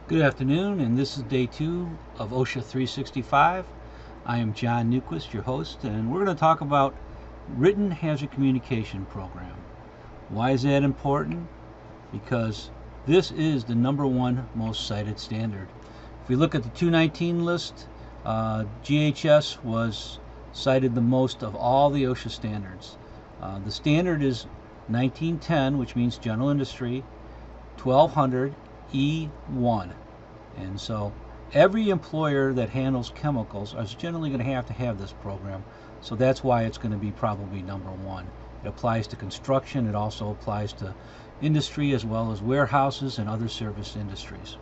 Good afternoon, and this is day 2 of OSHA 365. I am John Newquist, your host, and we're going to talk about Written Hazard Communication Program. Why is that important? Because this is the #1 most cited standard. If we look at the 219 list, GHS was cited the most of all the OSHA standards. The standard is 1910, which means general industry, 1200 E1. And so every employer that handles chemicals is generally going to have this program. So that's why it's going to be probably #1. It applies to construction. It also applies to industry as well as warehouses and other service industries.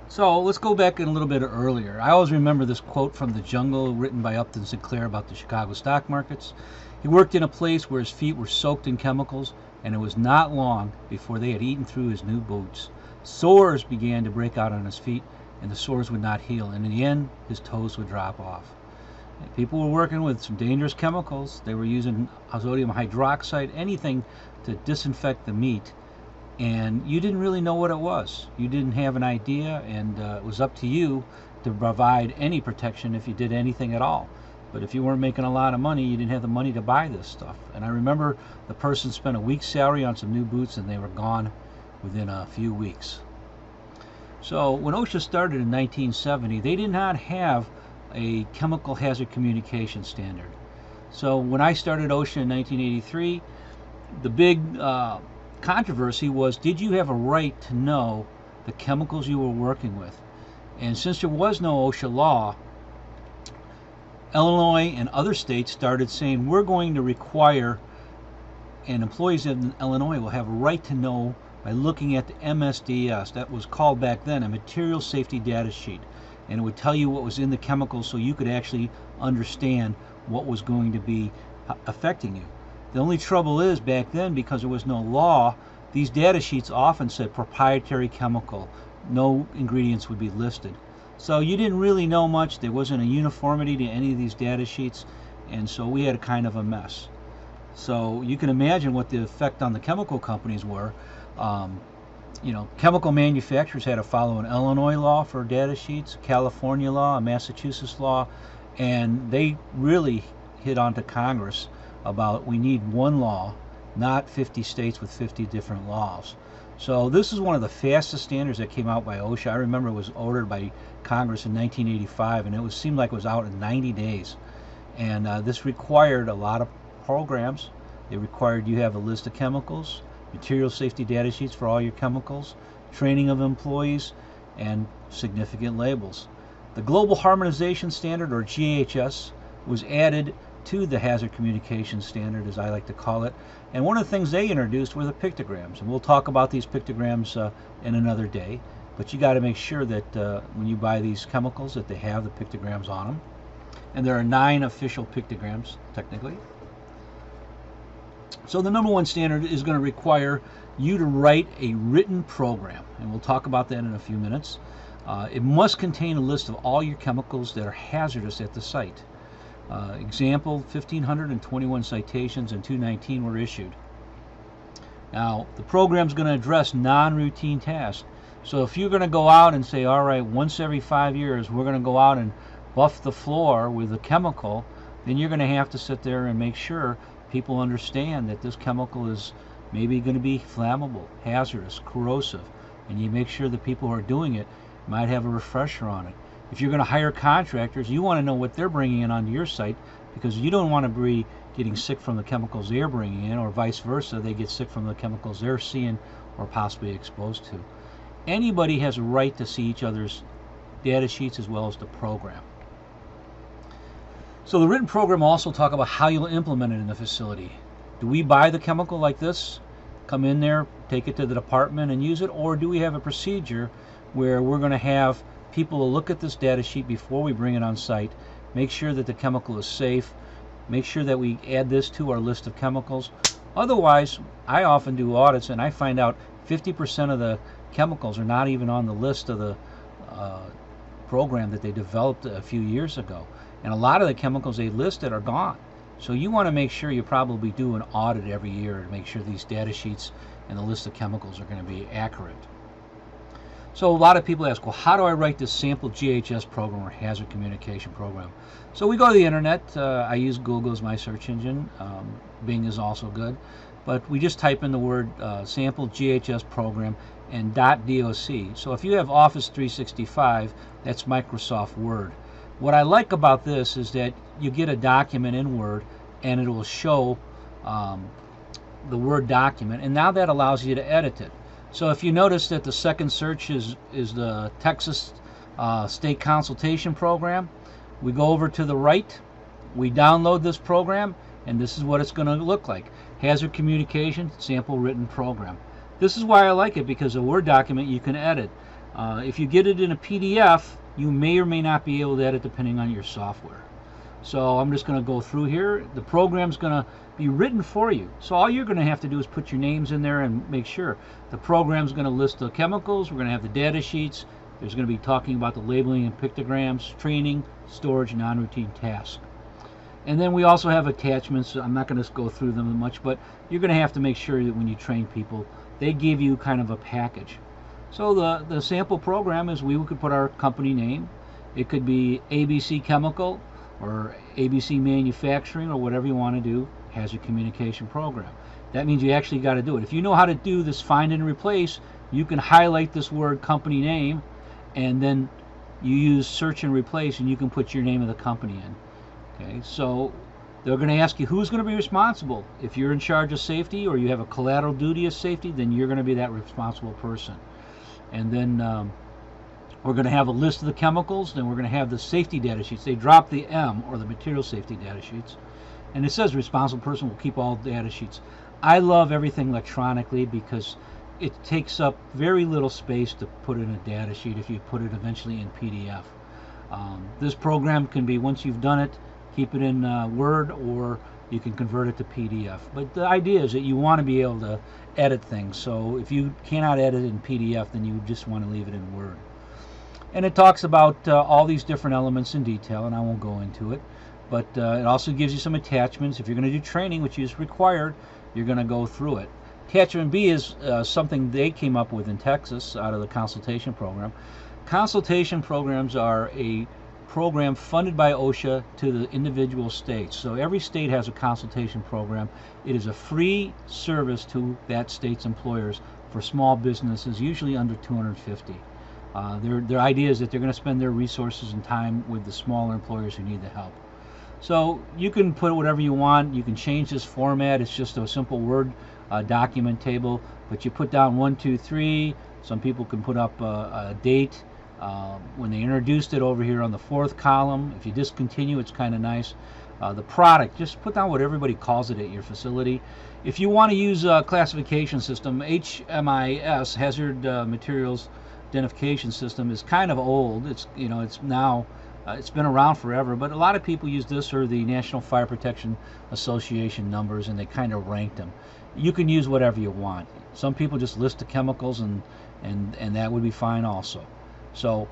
So let's go back a little bit earlier. I always remember this quote from The Jungle, written by Upton Sinclair about the Chicago stock markets. He worked in a place where his feet were soaked in chemicals, and it was not long before they had eaten through his new boots. Sores began to break out on his feet, and the sores would not heal, and in the end, his toes would drop off. And people were working with some dangerous chemicals. They were using sodium hydroxide, anything to disinfect the meat, and you didn't really know what it was. You didn't have an idea, and it was up to you to provide any protection if you did anything at all. But if you weren't making a lot of money, you didn't have the money to buy this stuff. And I remember the person spent a week's salary on some new boots, and they were gone within a few weeks. So when OSHA started in 1970, they did not have a chemical hazard communication standard. So when I started OSHA in 1983, the big controversy was, did you have a right to know the chemicals you were working with? And since there was no OSHA law, Illinois and other states started saying, we're going to require, and employees in Illinois will have a right to know by looking at the MSDS. That was called back then a material safety data sheet, and it would tell you what was in the chemicals so you could actually understand what was going to be affecting you. The only trouble is, back then, because there was no law, these data sheets often said proprietary chemical. No ingredients would be listed. So you didn't really know much. There wasn't a uniformity to any of these data sheets, and so we had a kind of a mess. So you can imagine what the effect on the chemical companies were. Chemical manufacturers had to follow an Illinois law for data sheets, California law, a Massachusetts law, and they really hit onto Congress about we need one law, not 50 states with 50 different laws. So this is one of the fastest standards that came out by OSHA. I remember it was ordered by Congress in 1985, and it seemed like it was out in 90 days. And this required a lot of programs. It required you have a list of chemicals, material safety data sheets for all your chemicals, training of employees, and significant labels. The Global Harmonization Standard, or GHS, was added to the Hazard Communication Standard, as I like to call it. And one of the things they introduced were the pictograms. And we'll talk about these pictograms in another day. But you got to make sure that when you buy these chemicals that they have the pictograms on them. And there are 9 official pictograms, technically. So the #1 standard is going to require you to write a written program. And we'll talk about that in a few minutes. It must contain a list of all your chemicals that are hazardous at the site. Example, 1,521 citations and 219 were issued. Now, the program is going to address non-routine tasks. So if you're going to go out and say, all right, once every 5 years, we're going to go out and buff the floor with a chemical, then you're going to have to sit there and make sure people understand that this chemical is maybe going to be flammable, hazardous, corrosive, and you make sure the people who are doing it might have a refresher on it. If you're going to hire contractors, you want to know what they're bringing in onto your site, because you don't want to be getting sick from the chemicals they're bringing in, or vice versa, they get sick from the chemicals they're seeing or possibly exposed to. Anybody has a right to see each other's data sheets as well as the program. So the written program will also talk about how you'll implement it in the facility. Do we buy the chemical like this, come in there, take it to the department and use it, or do we have a procedure where we're going to have people will look at this data sheet before we bring it on site, make sure that the chemical is safe, make sure that we add this to our list of chemicals. Otherwise, I often do audits and I find out 50% of the chemicals are not even on the list of the program that they developed a few years ago. And a lot of the chemicals they listed are gone. So you want to make sure you probably do an audit every year to make sure these data sheets and the list of chemicals are going to be accurate. So a lot of people ask, well, how do I write this sample GHS program or hazard communication program? So we go to the internet. I use Google as my search engine. Bing is also good. But we just type in the word sample GHS program and .doc. So if you have Office 365, that's Microsoft Word. What I like about this is that you get a document in Word and it will show the Word document, and now that allows you to edit it. So if you notice that the second search is the Texas State Consultation Program, we go over to the right, we download this program, and this is what it's going to look like. Hazard Communication Sample Written Program. This is why I like it, because a Word document you can edit. If you get it in a PDF, you may or may not be able to edit depending on your software. So I'm just going to go through here. The program's going to be written for you. So all you're going to have to do is put your names in there and make sure. The program's going to list the chemicals. We're going to have the data sheets. There's going to be talking about the labeling and pictograms, training, storage, non-routine tasks. And then we also have attachments. I'm not going to go through them much, but you're going to have to make sure that when you train people, they give you kind of a package. So the sample program is we could put our company name. It could be ABC Chemical or ABC Manufacturing or whatever you want to do. Hazard Communication Program. That means you actually got to do it. If you know how to do this find and replace, you can highlight this word company name, and then you use search and replace, and you can put your name of the company in. Okay, so they're going to ask you who's going to be responsible. If you're in charge of safety or you have a collateral duty of safety, then you're going to be that responsible person. And then we're going to have a list of the chemicals. Then we're going to have the safety data sheets. They drop the M, or the material safety data sheets. And it says responsible person will keep all data sheets. I love everything electronically because it takes up very little space to put in a data sheet if you put it eventually in PDF. This program can be, once you've done it, keep it in Word, or you can convert it to PDF. But the idea is that you want to be able to edit things. So if you cannot edit in PDF, then you just want to leave it in Word. And it talks about all these different elements in detail, and I won't go into it. But it also gives you some attachments. If you're going to do training, which is required, you're going to go through it. Attachment B is something they came up with in Texas out of the consultation program. Consultation programs are a program funded by OSHA to the individual states. So every state has a consultation program. It is a free service to that state's employers for small businesses, usually under 250. Their idea is that they're going to spend their resources and time with the smaller employers who need the help. So you can put whatever you want. You can change this format. It's just a simple Word document table, but you put down 1, 2, 3. Some people can put up a date. When they introduced it over here on the 4th column, if you discontinue, it's kind of nice. The product, just put down what everybody calls it at your facility. If you want to use a classification system, HMIS, Hazard Materials Identification System, is kind of old. It's now it's been around forever, but a lot of people use this or the National Fire Protection Association numbers, and they kind of ranked them. You can use whatever you want. Some people just list the chemicals, and that would be fine also. So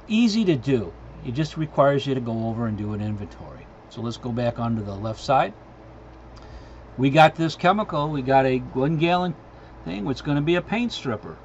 easy to do. It just requires you to go over and do an inventory. So let's go back onto the left side. We got this chemical. We got a 1 gallon thing, which is going to be a paint stripper.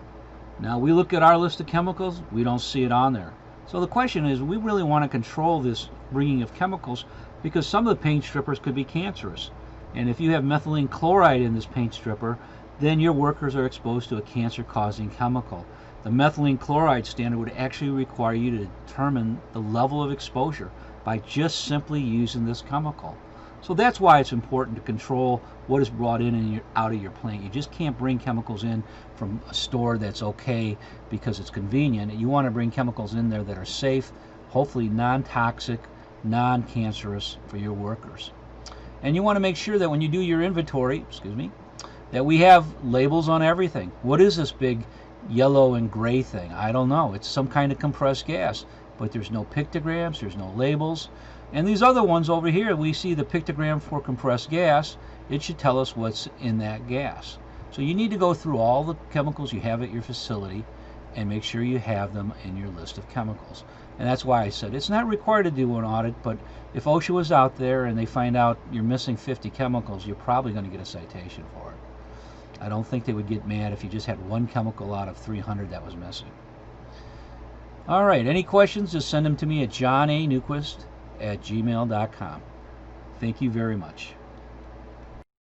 Now we look at our list of chemicals, we don't see it on there. So the question is, we really want to control this bringing of chemicals, because some of the paint strippers could be cancerous. And if you have methylene chloride in this paint stripper, then your workers are exposed to a cancer-causing chemical. The methylene chloride standard would actually require you to determine the level of exposure by just simply using this chemical. So that's why it's important to control what is brought in and out of your plant. You just can't bring chemicals in from a store that's okay because it's convenient. You want to bring chemicals in there that are safe, hopefully non-toxic, non-cancerous for your workers. And you want to make sure that when you do your inventory, that we have labels on everything. What is this big yellow and gray thing? I don't know. It's some kind of compressed gas, but there's no pictograms, there's no labels. And these other ones over here, we see the pictogram for compressed gas. It should tell us what's in that gas. So you need to go through all the chemicals you have at your facility and make sure you have them in your list of chemicals. And that's why I said it's not required to do an audit, but if OSHA was out there and they find out you're missing 50 chemicals, you're probably going to get a citation for it. I don't think they would get mad if you just had 1 chemical out of 300 that was missing. All right, any questions, just send them to me at johnanewquist@gmail.com. Thank you very much.